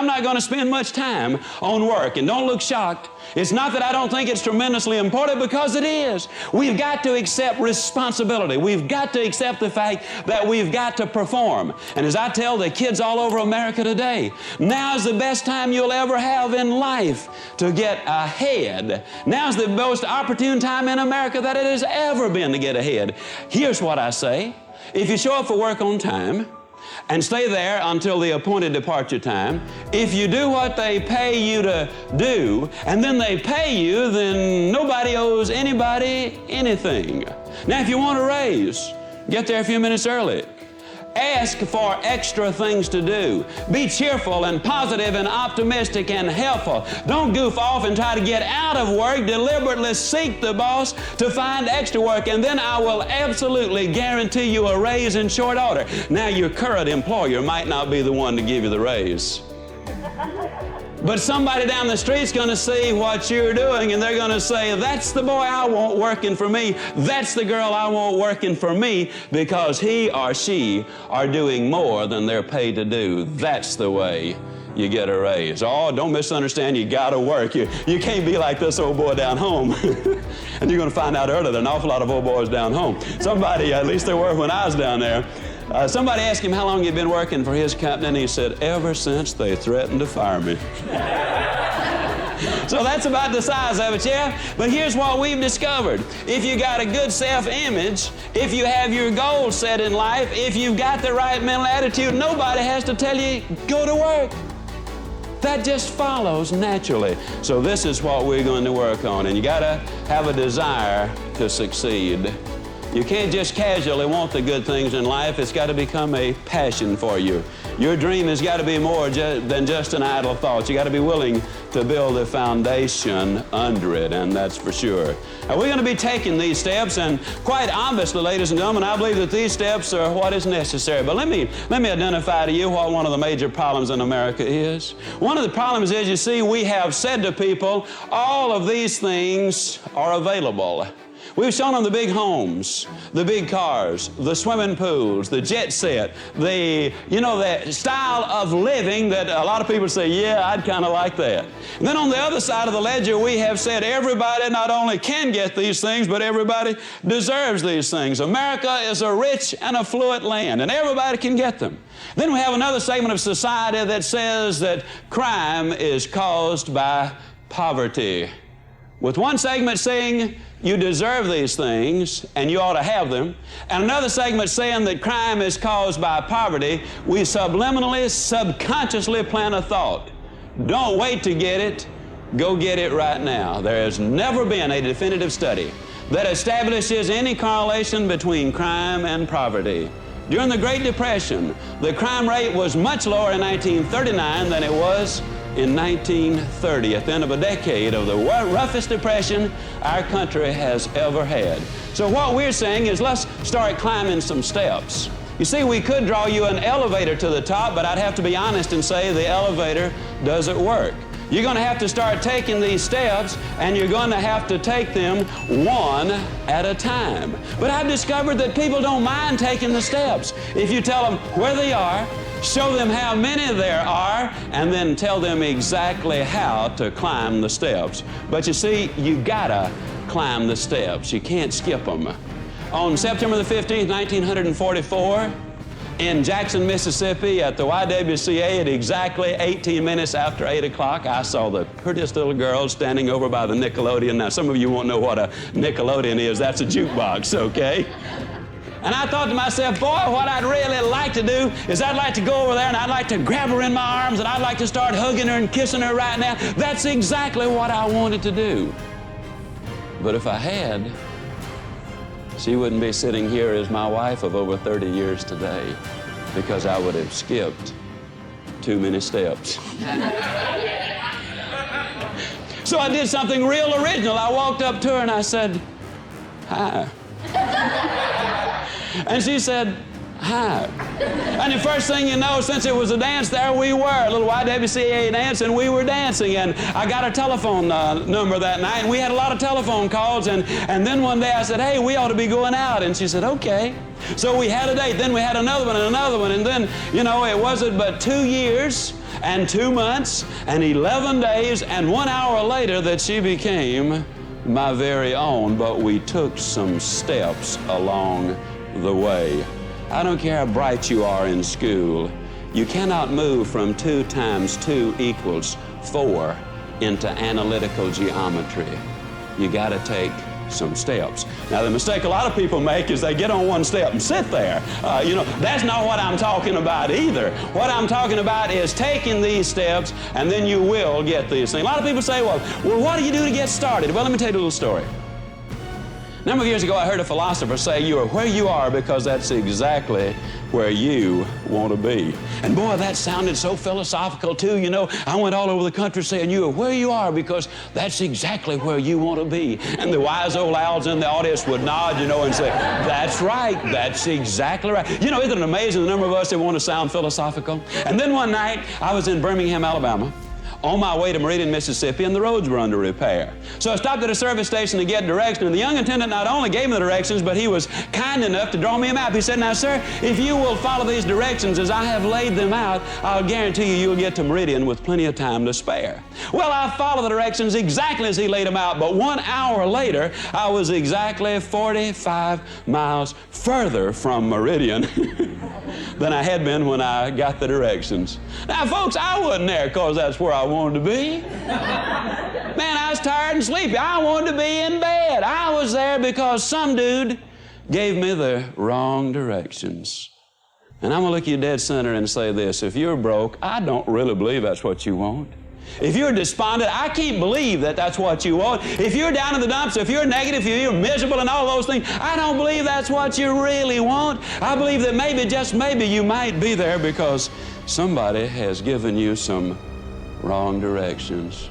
I'm not going to spend much time on work. And don't look shocked. It's not that I don't think it's tremendously important, because it is. We've got to accept responsibility. We've got to accept the fact that we've got to perform. And as I tell the kids all over America today, now's the best time you'll ever have in life to get ahead. Now's the most opportune time in America that it has ever been to get ahead. Here's what I say. If you show up for work on time and stay there until the appointed departure time, if you do what they pay you to do, and then they pay you, then nobody owes anybody anything. Now, if you want a raise, get there a few minutes early. Ask for extra things to do. Be cheerful and positive and optimistic and helpful. Don't goof off and try to get out of work. Deliberately seek the boss to find extra work, and then I will absolutely guarantee you a raise in short order. Now, your current employer might not be the one to give you the raise, but somebody down the street's going to see what you're doing, and they're going to say, that's the boy I want working for me. That's the girl I want working for me, because he or she are doing more than they're paid to do. That's the way you get a raise. Oh, don't misunderstand. You got to work. You can't be like this old boy down home. And you're going to find out earlier there are an awful lot of old boys down home. Somebody, at least there were when I was down there, somebody asked him how long he'd been working for his company, and he said, ever since they threatened to fire me. So that's about the size of it, yeah? But here's what we've discovered. If you got a good self-image, if you have your goals set in life, if you've got the right mental attitude, nobody has to tell you, go to work. That just follows naturally. So this is what we're going to work on, and you got to have a desire to succeed. You can't just casually want the good things in life. It's got to become a passion for you. Your dream has got to be more than just an idle thought. You got to be willing to build a foundation under it, and that's for sure. Now, we're going to be taking these steps, and quite obviously, ladies and gentlemen, I believe that these steps are what is necessary. But let me identify to you what one of the major problems in America is. One of the problems is, you see, we have said to people, all of these things are available. We've shown them the big homes, the big cars, the swimming pools, the jet set, the style of living that a lot of people say, yeah, I'd kind of like that. And then on the other side of the ledger, we have said everybody not only can get these things, but everybody deserves these things. America is a rich and affluent land, and everybody can get them. Then we have another segment of society that says that crime is caused by poverty, with one segment saying you deserve these things and you ought to have them, and another segment saying that crime is caused by poverty. We subliminally, subconsciously plant a thought. Don't wait to get it. Go get it right now. There has never been a definitive study that establishes any correlation between crime and poverty. During the Great Depression, the crime rate was much lower in 1939 than it was in 1930, at the end of a decade of the roughest depression our country has ever had. So what we're saying is, let's start climbing some steps. You see, we could draw you an elevator to the top, but I'd have to be honest and say the elevator doesn't work. You're going to have to start taking these steps, and you're going to have to take them one at a time. But I've discovered that people don't mind taking the steps. If you tell them where they are, show them how many there are, and then tell them exactly how to climb the steps. But you see, you gotta climb the steps. You can't skip them. On September the 15th, 1944, in Jackson, Mississippi, at the YWCA at exactly 18 minutes after 8 o'clock, I saw the prettiest little girl standing over by the Nickelodeon. Now, some of you won't know what a Nickelodeon is. That's a jukebox, okay? And I thought to myself, boy, what I'd really like to do is I'd like to go over there and I'd like to grab her in my arms and I'd like to start hugging her and kissing her right now. That's exactly what I wanted to do. But if I had, she wouldn't be sitting here as my wife of over 30 years today, because I would have skipped too many steps. So I did something real original. I walked up to her and I said, hi. And she said, high. And the first thing you know, since it was a dance, there we were, a little YWCA dance, and we were dancing. And I got a telephone number that night, and we had a lot of telephone calls. And then one day I said, hey, we ought to be going out. And she said, okay. So we had a date. Then we had another one and another one. And then, you know, it wasn't but 2 years and 2 months and 11 days and 1 hour later that she became my very own. But we took some steps along the way. I don't care how bright you are in school, you cannot move from 2 times 2 equals 4 into analytical geometry. You got to take some steps. Now, the mistake a lot of people make is they get on one step and sit there. You know, that's not what I'm talking about either. What I'm talking about is taking these steps, and then you will get these things. A lot of people say, well, what do you do to get started? Well, let me tell you a little story. A number of years ago, I heard a philosopher say, you are where you are because that's exactly where you want to be. And boy, that sounded so philosophical too. You know, I went all over the country saying, you are where you are because that's exactly where you want to be. And the wise old owls in the audience would nod, you know, and say, that's right, that's exactly right. You know, isn't it amazing the number of us that want to sound philosophical? And then one night, I was in Birmingham, Alabama, on my way to Meridian, Mississippi, and the roads were under repair. So I stopped at a service station to get directions, and the young attendant not only gave me the directions, but he was kind enough to draw me a map. He said, now, sir, if you will follow these directions as I have laid them out, I'll guarantee you you'll get to Meridian with plenty of time to spare. Well, I followed the directions exactly as he laid them out, but 1 hour later, I was exactly 45 miles further from Meridian than I had been when I got the directions. Now, folks, I wasn't there because that's where I wanted to be. Man, I was tired and sleepy. I wanted to be in bed. I was there because some dude gave me the wrong directions. And I'm going to look you dead center and say this. If you're broke, I don't really believe that's what you want. If you're despondent, I can't believe that that's what you want. If you're down in the dumps, if you're negative, if you're miserable and all those things, I don't believe that's what you really want. I believe that maybe, just maybe, you might be there because somebody has given you some wrong directions.